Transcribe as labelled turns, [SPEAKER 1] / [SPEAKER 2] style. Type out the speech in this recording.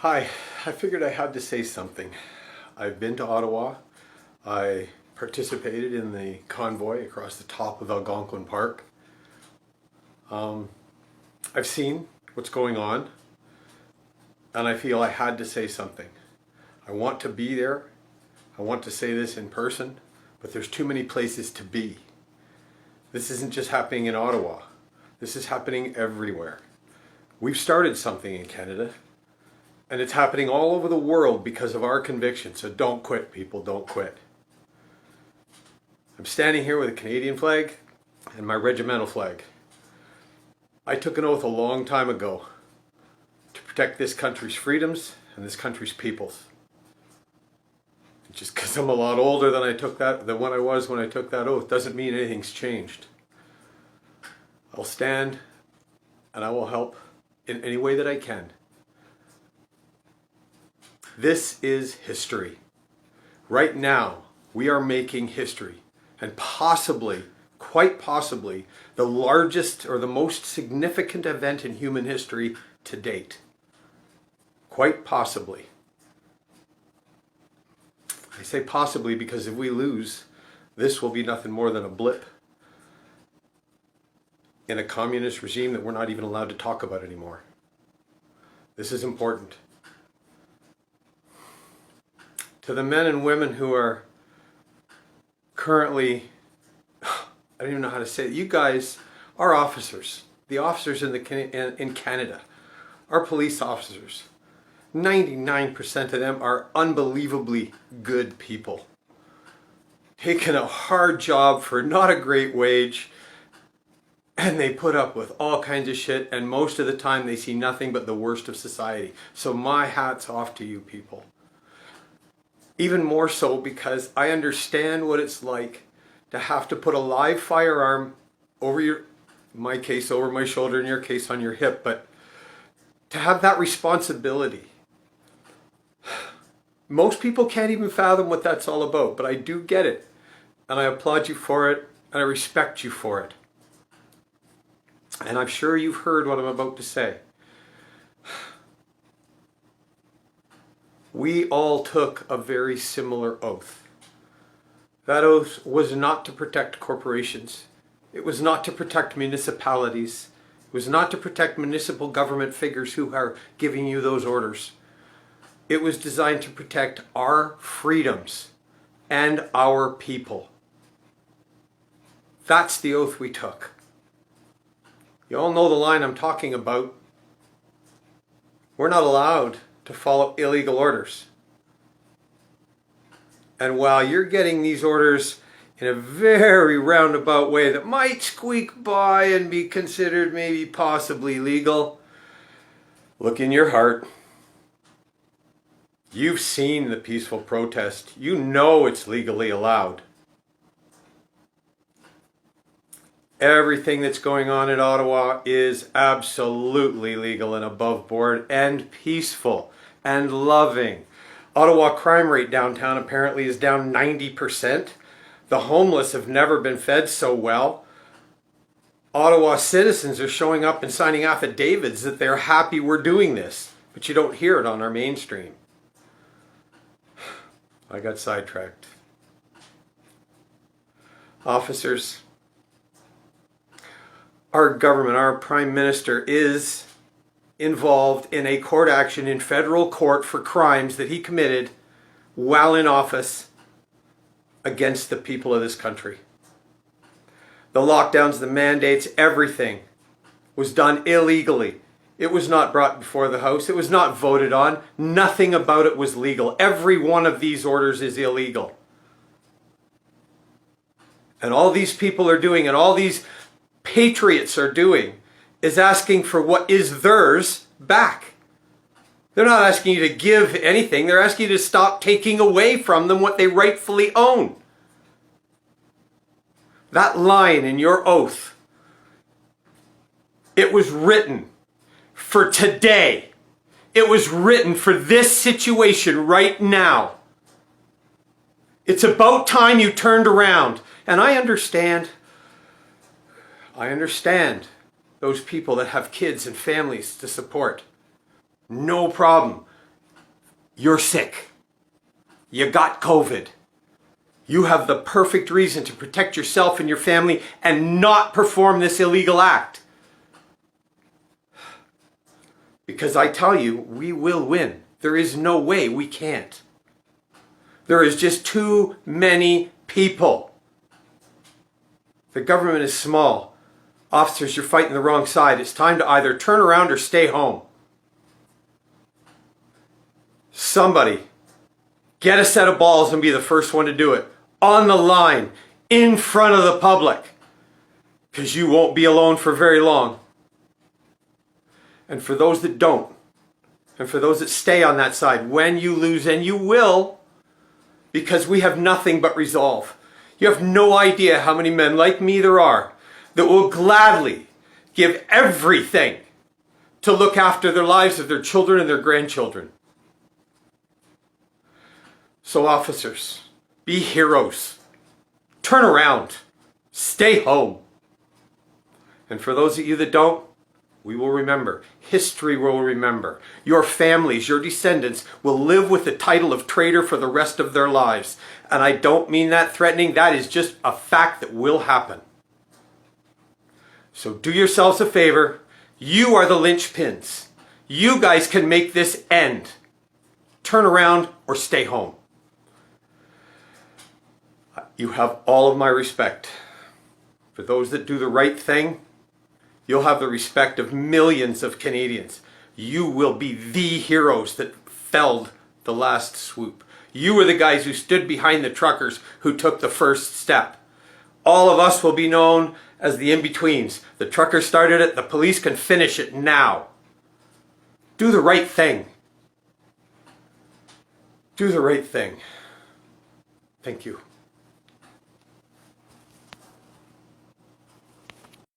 [SPEAKER 1] Hi, I figured I had to say something. I've been to Ottawa. I participated in the convoy across the top of Algonquin Park. I've seen what's going on, and I feel I had to say something. I want to be there. I want to say this in person, but there's too many places to be. This isn't just happening in Ottawa. This is happening everywhere. We've started something in Canada. And it's happening all over the world because of our conviction. So don't quit, people, don't quit. I'm standing here with a Canadian flag and my regimental flag. I took an oath a long time ago to protect this country's freedoms and this country's peoples. Just because I'm a lot older than when I was when I took that oath doesn't mean anything's changed. I'll stand and I will help in any way that I can. This is history. Right now, we are making history, and possibly, quite possibly, the largest or the most significant event in human history to date. Quite possibly. I say possibly because if we lose, this will be nothing more than a blip in a communist regime that we're not even allowed to talk about anymore. This is important. To the men and women who are currently, I don't even know how to say it, you guys are officers. The officers in Canada are police officers. 99% of them are unbelievably good people. Taking a hard job for not a great wage, and they put up with all kinds of shit, and most of the time they see nothing but the worst of society. So my hat's off to you people. Even more so because I understand what it's like to have to put a live firearm over in my case, over my shoulder, in your case, on your hip, but to have that responsibility. Most people can't even fathom what that's all about, but I do get it. And I applaud you for it, and I respect you for it. And I'm sure you've heard what I'm about to say. We all took a very similar oath. That oath was not to protect corporations. It was not to protect municipalities. It was not to protect municipal government figures who are giving you those orders. It was designed to protect our freedoms and our people. That's the oath we took. You all know the line I'm talking about. We're not allowed to follow illegal orders. And while you're getting these orders in a very roundabout way that might squeak by and be considered maybe possibly legal, look in your heart. You've seen the peaceful protest. You know it's legally allowed. Everything that's going on in Ottawa is absolutely legal and above board and peaceful and loving. Ottawa crime rate downtown apparently is down 90%. The homeless have never been fed so well. Ottawa citizens are showing up and signing affidavits that they're happy we're doing this, but you don't hear it on our mainstream. I got sidetracked. Officers, our government, our Prime Minister is involved in a court action in federal court for crimes that he committed while in office against the people of this country. The lockdowns, the mandates, everything was done illegally. It was not brought before the House. It was not voted on. Nothing about it was legal. Every one of these orders is illegal. And all these people are doing, and all these patriots are doing, is asking for what is theirs back. They're not asking you to give anything. They're asking you to stop taking away from them what they rightfully own. That line in your oath, it was written for today. It was written for this situation right now. It's about time you turned around. And I understand those people that have kids and families to support. No problem. You're sick. You got COVID. You have the perfect reason to protect yourself and your family and not perform this illegal act. Because I tell you, we will win. There is no way we can't. There is just too many people. The government is small. Officers, you're fighting the wrong side. It's time to either turn around or stay home. Somebody, get a set of balls and be the first one to do it. On the line, in front of the public. Because you won't be alone for very long. And for those that don't, and for those that stay on that side, when you lose, and you will, because we have nothing but resolve. You have no idea how many men like me there are that will gladly give everything to look after their lives of their children and their grandchildren. So officers, be heroes. Turn around. Stay home. And for those of you that don't, we will remember. History will remember. Your families, your descendants will live with the title of traitor for the rest of their lives. And I don't mean that threatening. That is just a fact that will happen. So do yourselves a favor. You are the linchpins. You guys can make this end. Turn around or stay home. You have all of my respect. For those that do the right thing, you'll have the respect of millions of Canadians. You will be the heroes that felled the last swoop. You were the guys who stood behind the truckers who took the first step. All of us will be known as the in-betweens. The truckers started it, the police can finish it now. Do the right thing. Do the right thing. Thank you.